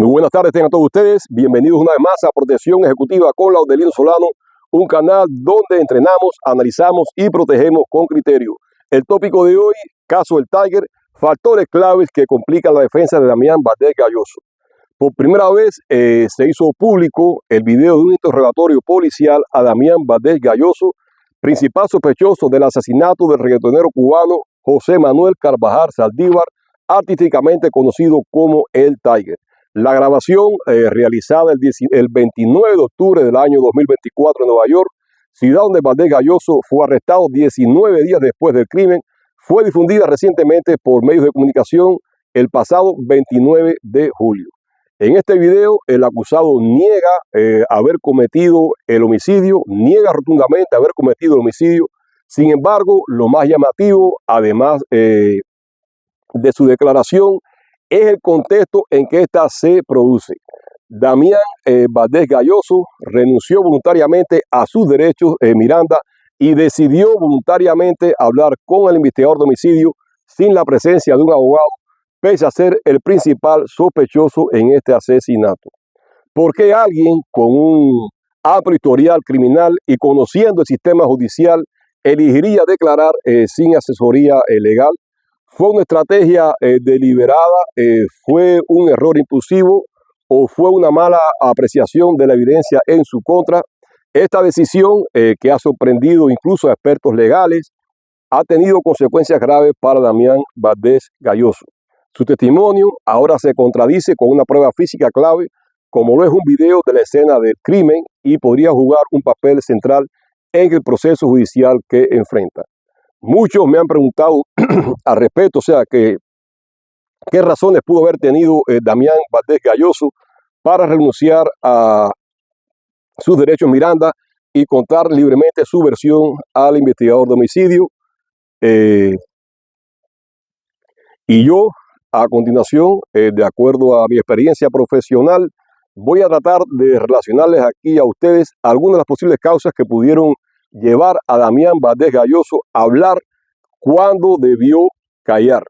Muy buenas tardes tengan todos ustedes, bienvenidos una vez más a Protección Ejecutiva con Laudelino Solano, un canal donde entrenamos, analizamos y protegemos con criterio. El tópico de hoy, caso del Tiger, factores claves que complican la defensa de Damián Valdés Gayoso. Por primera vez se hizo público el video de un interrogatorio policial a Damián Valdés Gayoso, principal sospechoso del asesinato del reggaetonero cubano José Manuel Carvajal Saldívar, artísticamente conocido como el Tiger. La grabación realizada el 29 de octubre del año 2024 en Nueva York, ciudad donde Valdés Gayoso fue arrestado 19 días después del crimen, fue difundida recientemente por medios de comunicación el pasado 29 de julio. En este video, el acusado niega haber cometido el homicidio, niega rotundamente haber cometido el homicidio. Sin embargo, lo más llamativo, además de su declaración, es el contexto en que ésta se produce. Damián Valdés Gayoso renunció voluntariamente a sus derechos Miranda y decidió voluntariamente hablar con el investigador de homicidio sin la presencia de un abogado, pese a ser el principal sospechoso en este asesinato. ¿Por qué alguien con un amplio historial criminal y conociendo el sistema judicial elegiría declarar sin asesoría legal? ¿Fue una estrategia deliberada? ¿Fue un error impulsivo? ¿O fue una mala apreciación de la evidencia en su contra? Esta decisión, que ha sorprendido incluso a expertos legales, ha tenido consecuencias graves para Damián Valdés Gayoso. Su testimonio ahora se contradice con una prueba física clave, como lo es un video de la escena del crimen, y podría jugar un papel central en el proceso judicial que enfrenta. Muchos me han preguntado al respecto, o sea, ¿qué razones pudo haber tenido Damián Valdés Gayoso para renunciar a sus derechos Miranda y contar libremente su versión al investigador de homicidio? Y yo, a continuación, de acuerdo a mi experiencia profesional, voy a tratar de relacionarles aquí a ustedes algunas de las posibles causas que pudieron llevar a Damián Valdés Gayoso a hablar cuando debió callar.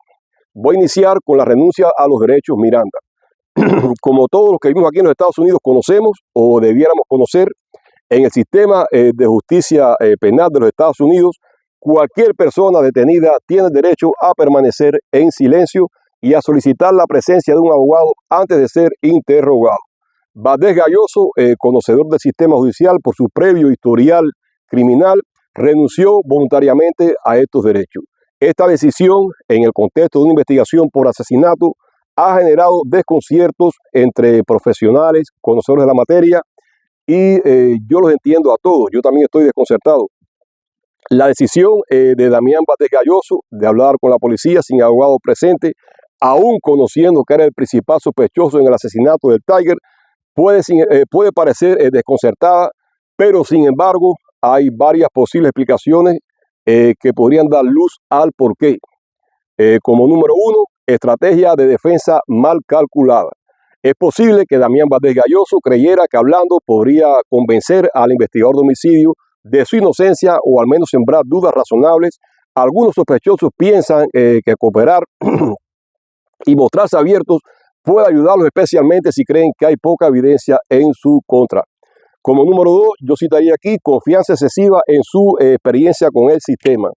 Voy a iniciar con la renuncia a los derechos Miranda. Como todos los que vivimos aquí en los Estados Unidos conocemos o debiéramos conocer, en el sistema de justicia penal de los Estados Unidos, cualquier persona detenida tiene derecho a permanecer en silencio y a solicitar la presencia de un abogado antes de ser interrogado. Valdés Gayoso, conocedor del sistema judicial por su previo historial criminal, renunció voluntariamente a estos derechos. Esta decisión, en el contexto de una investigación por asesinato, ha generado desconciertos entre profesionales, conocedores de la materia, y yo los entiendo a todos. Yo también estoy desconcertado. La decisión de Damián Valdés Gayoso de hablar con la policía sin abogado presente, aún conociendo que era el principal sospechoso en el asesinato del Tiger, puede parecer desconcertada, pero sin embargo hay varias posibles explicaciones que podrían dar luz al porqué. Como número uno, estrategia de defensa mal calculada. Es posible que Damián Valdés Gayoso creyera que hablando podría convencer al investigador de homicidio de su inocencia o al menos sembrar dudas razonables. Algunos sospechosos piensan que cooperar y mostrarse abiertos puede ayudarlos, especialmente si creen que hay poca evidencia en su contra. Como número dos, yo citaría aquí confianza excesiva en su experiencia con el sistema.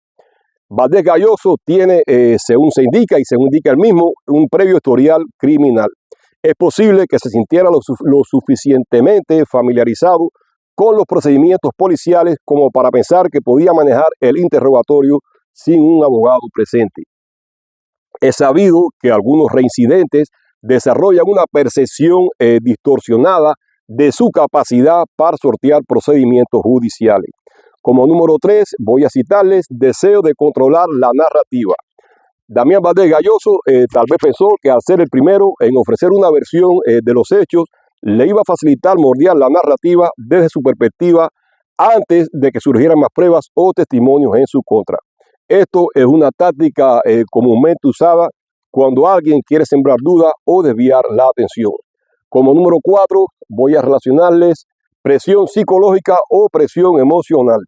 Valdés Gayoso tiene, según se indica y según indica él mismo, un previo historial criminal. Es posible que se sintiera lo suficientemente familiarizado con los procedimientos policiales como para pensar que podía manejar el interrogatorio sin un abogado presente. Es sabido que algunos reincidentes desarrollan una percepción distorsionada de su capacidad para sortear procedimientos judiciales. Como número 3, voy a citarles deseo de controlar la narrativa. Damián Valdés Gayoso tal vez pensó que al ser el primero en ofrecer una versión de los hechos, le iba a facilitar moldear la narrativa desde su perspectiva antes de que surgieran más pruebas o testimonios en su contra. Esto es una táctica comúnmente usada cuando alguien quiere sembrar duda o desviar la atención. Como número 4, voy a relacionarles presión psicológica o presión emocional.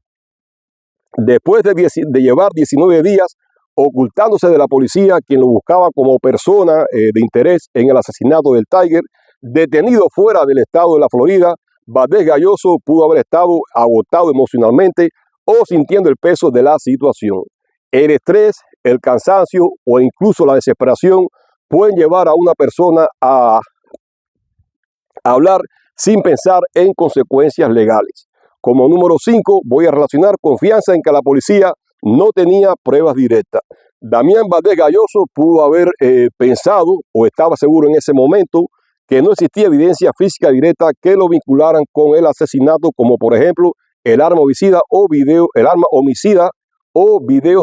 Después de llevar 19 días ocultándose de la policía, quien lo buscaba como persona de interés en el asesinato del Tiger, Detenido fuera del estado de la Florida, Valdés Gayoso pudo haber estado agotado emocionalmente o sintiendo el peso de la situación. El estrés, el cansancio o incluso la desesperación pueden llevar a una persona a hablar sin pensar en consecuencias legales. Como número 5, voy a relacionar confianza en que la policía no tenía pruebas directas. Damián Valdés Gayoso pudo haber pensado o estaba seguro en ese momento que no existía evidencia física directa que lo vincularan con el asesinato, como por ejemplo el arma homicida o videos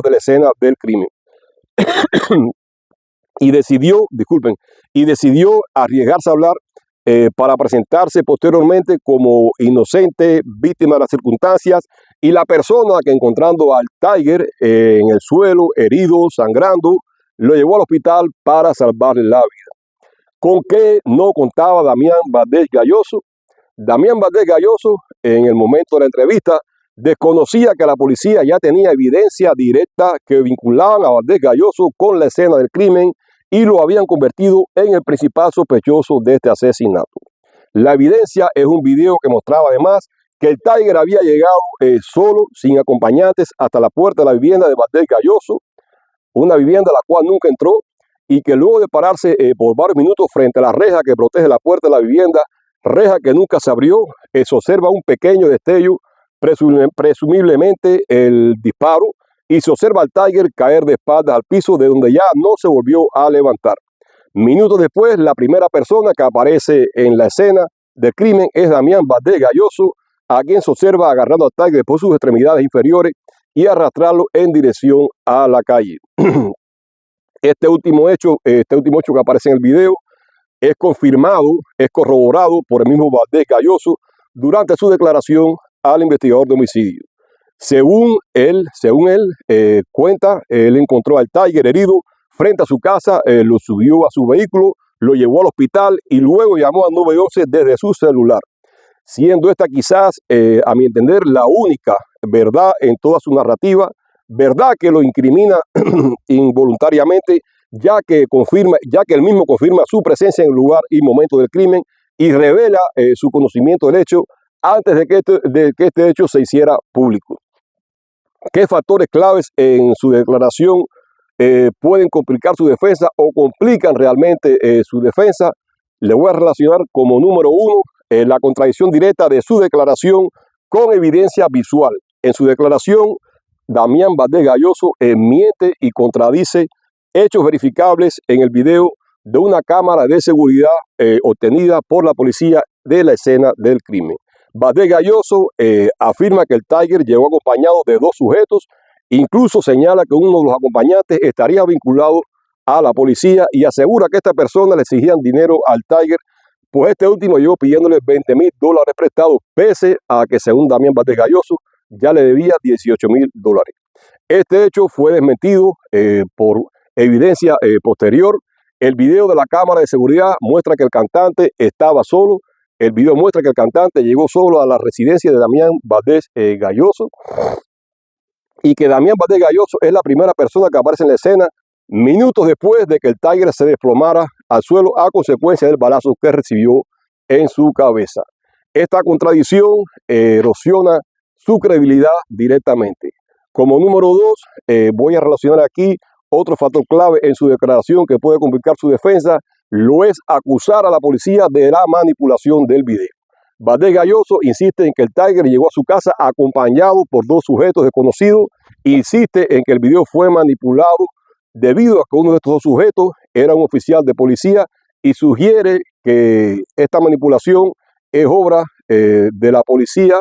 de la escena del crimen. y decidió arriesgarse a hablar para presentarse posteriormente como inocente, víctima de las circunstancias, y la persona que, encontrando al Tiger en el suelo, herido, sangrando, lo llevó al hospital para salvarle la vida. ¿Con qué no contaba Damián Valdés Gayoso? Damián Valdés Gayoso, en el momento de la entrevista, desconocía que la policía ya tenía evidencia directa que vinculaban a Valdés Gayoso con la escena del crimen y lo habían convertido en el principal sospechoso de este asesinato. La evidencia es un video que mostraba además que el Tiger había llegado solo, sin acompañantes, hasta la puerta de la vivienda de Valdés Gayoso, una vivienda a la cual nunca entró, y que luego de pararse por varios minutos frente a la reja que protege la puerta de la vivienda, reja que nunca se abrió, se observa un pequeño destello, presumiblemente el disparo, y se observa al Tiger caer de espaldas al piso, de donde ya no se volvió a levantar. Minutos después, la primera persona que aparece en la escena del crimen es Damián Valdés Gayoso, a quien se observa agarrando al Tiger por sus extremidades inferiores y arrastrarlo en dirección a la calle. Este último hecho que aparece en el video es corroborado por el mismo Valdés Gayoso durante su declaración al investigador de homicidio. Según él cuenta, él encontró al Tiger herido frente a su casa, lo subió a su vehículo, lo llevó al hospital y luego llamó al 911 desde su celular, siendo esta quizás, a mi entender, la única verdad en toda su narrativa, verdad que lo incrimina involuntariamente, ya que él mismo confirma su presencia en el lugar y momento del crimen y revela su conocimiento del hecho antes de que este hecho se hiciera público. ¿Qué factores claves en su declaración pueden complicar su defensa o complican realmente su defensa? Le voy a relacionar como número 1 la contradicción directa de su declaración con evidencia visual. En su declaración, Damián Valdés Gayoso miente y contradice hechos verificables en el video de una cámara de seguridad obtenida por la policía de la escena del crimen. Valdés Gayoso afirma que el Tiger llegó acompañado de 2 sujetos, incluso señala que uno de los acompañantes estaría vinculado a la policía y asegura que esta persona le exigían dinero al Tiger, pues este último llegó pidiéndole $20,000 prestados, pese a que, según Damián Valdés Gayoso, ya le debía $18,000. Este hecho fue desmentido por evidencia posterior. El video de la cámara de seguridad muestra que el cantante estaba solo. El video muestra que el cantante llegó solo a la residencia de Damián Valdés Gayoso y que Damián Valdés Gayoso es la primera persona que aparece en la escena minutos después de que el Tiger se desplomara al suelo a consecuencia del balazo que recibió en su cabeza. Esta contradicción erosiona su credibilidad directamente. Como número 2, voy a relacionar aquí otro factor clave en su declaración que puede complicar su defensa, lo es acusar a la policía de la manipulación del video. Valdés Gayoso insiste en que el Tiger llegó a su casa acompañado por 2 sujetos desconocidos, insiste en que el video fue manipulado debido a que uno de estos 2 sujetos era un oficial de policía y sugiere que esta manipulación es obra de la policía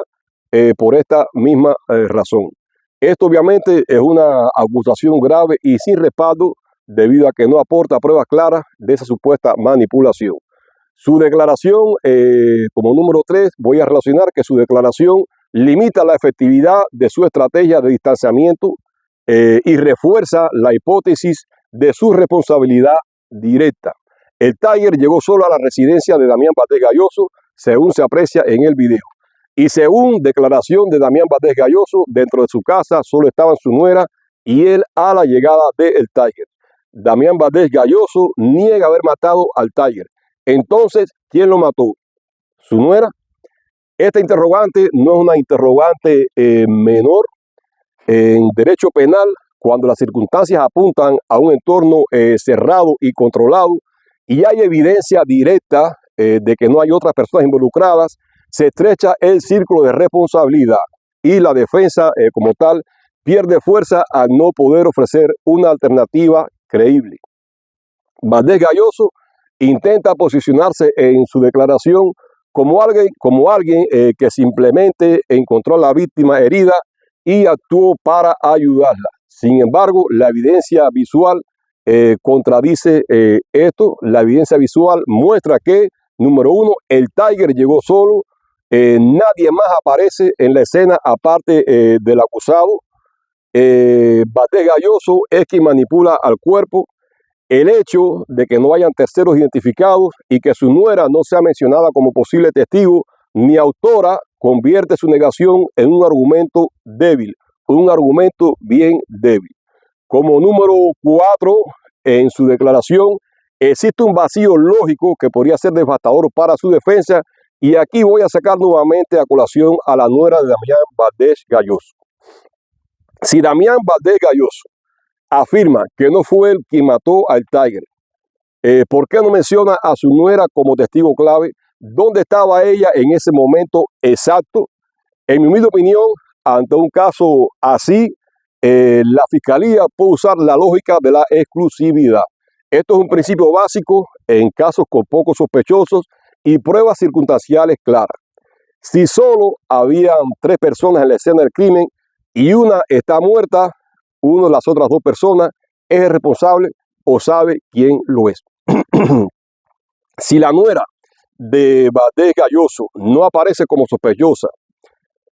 por esta misma razón. Esto obviamente es una acusación grave y sin respaldo debido a que no aporta pruebas claras de esa supuesta manipulación. Su declaración, como número 3, voy a relacionar que su declaración limita la efectividad de su estrategia de distanciamiento y refuerza la hipótesis de su responsabilidad directa. El Tiger llegó solo a la residencia de Damián Valdés Gayoso, según se aprecia en el video. Y según declaración de Damián Valdés Gayoso, dentro de su casa solo estaban su nuera y él a la llegada del Tiger. Damián Valdés Gayoso niega haber matado al Tiger. Entonces, ¿quién lo mató? ¿Su nuera? Esta interrogante no es una interrogante menor en derecho penal cuando las circunstancias apuntan a un entorno cerrado y controlado y hay evidencia directa de que no hay otras personas involucradas. Se estrecha el círculo de responsabilidad y la defensa como tal pierde fuerza al no poder ofrecer una alternativa creíble. Valdés Gayoso intenta posicionarse en su declaración como alguien que simplemente encontró a la víctima herida y actuó para ayudarla. Sin embargo, la evidencia visual contradice esto. La evidencia visual muestra que, número uno, el Tiger llegó solo, nadie más aparece en la escena aparte del acusado. Valdés Gayoso es quien manipula al cuerpo. El hecho de que no hayan terceros identificados y que su nuera no sea mencionada como posible testigo ni autora convierte su negación en un argumento débil, un argumento bien débil. Como número 4, en su declaración, existe un vacío lógico que podría ser devastador para su defensa y aquí voy a sacar nuevamente a colación a la nuera de Damián Valdés Gayoso. Si Damián Valdés Gayoso afirma que no fue él quien mató al Tiger, ¿por qué no menciona a su nuera como testigo clave? ¿Dónde estaba ella en ese momento exacto? En mi humilde opinión, ante un caso así, la fiscalía puede usar la lógica de la exclusividad. Esto es un principio básico en casos con pocos sospechosos y pruebas circunstanciales claras. Si solo habían 3 personas en la escena del crimen y una está muerta, una de las otras 2 personas es el responsable o sabe quién lo es. Si la nuera de Valdés Gayoso no aparece como sospechosa,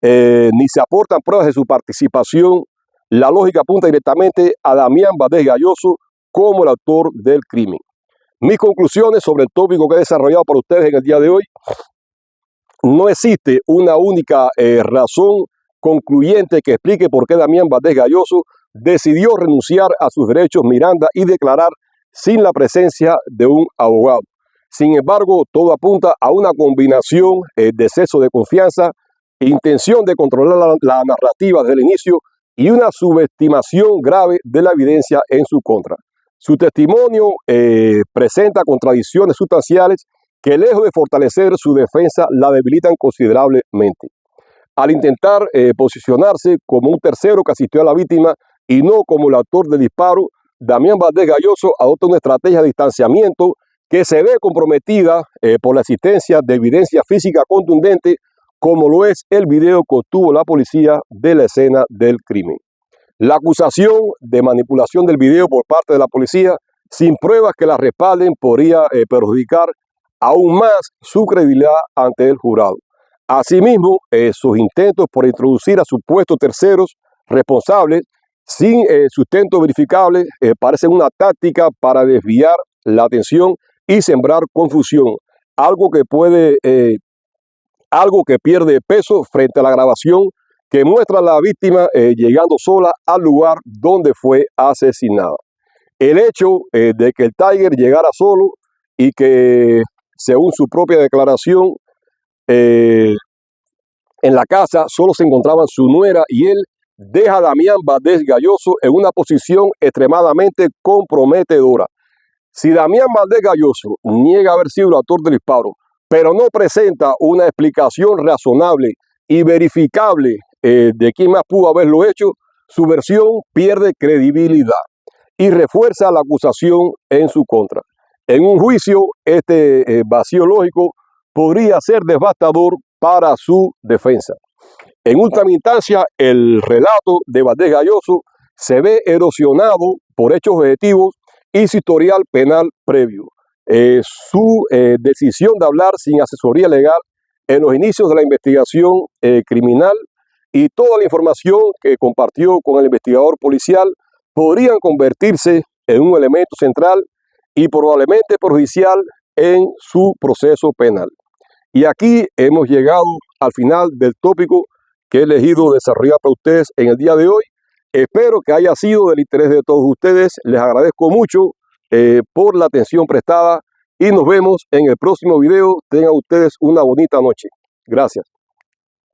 ni se aportan pruebas de su participación, la lógica apunta directamente a Damián Valdés Gayoso como el autor del crimen. Mis conclusiones sobre el tópico que he desarrollado para ustedes en el día de hoy: no existe una única razón concluyente que explique por qué Damián Valdés Gayoso decidió renunciar a sus derechos Miranda y declarar sin la presencia de un abogado. Sin embargo, todo apunta a una combinación de exceso de confianza, intención de controlar la narrativa desde el inicio y una subestimación grave de la evidencia en su contra. Su testimonio presenta contradicciones sustanciales que, lejos de fortalecer su defensa, la debilitan considerablemente. Al intentar posicionarse como un tercero que asistió a la víctima y no como el autor del disparo, Damián Valdés Gayoso adopta una estrategia de distanciamiento que se ve comprometida por la existencia de evidencia física contundente, como lo es el video que obtuvo la policía de la escena del crimen. La acusación de manipulación del video por parte de la policía, sin pruebas que la respalden, podría perjudicar aún más su credibilidad ante el jurado. Asimismo, sus intentos por introducir a supuestos terceros responsables sin sustento verificable parecen una táctica para desviar la atención y sembrar confusión, algo que pierde peso frente a la grabación que muestra a la víctima llegando sola al lugar donde fue asesinada. El hecho de que el Tiger llegara solo y que, según su propia declaración, en la casa solo se encontraban su nuera y él, deja a Damián Valdés Gayoso en una posición extremadamente comprometedora. Si Damián Valdés Gayoso niega haber sido el autor del disparo, pero no presenta una explicación razonable y verificable de quién más pudo haberlo hecho, su versión pierde credibilidad y refuerza la acusación en su contra. En un juicio, este vacío lógico podría ser devastador para su defensa. En última instancia, el relato de Valdés Gayoso se ve erosionado por hechos objetivos y su historial penal previo. Su decisión de hablar sin asesoría legal en los inicios de la investigación criminal y toda la información que compartió con el investigador policial podrían convertirse en un elemento central y probablemente perjudicial en su proceso penal. Y aquí hemos llegado al final del tópico que he elegido desarrollar para ustedes en el día de hoy. Espero que haya sido del interés de todos ustedes. Les agradezco mucho por la atención prestada y nos vemos en el próximo video. Tengan ustedes una bonita noche. Gracias.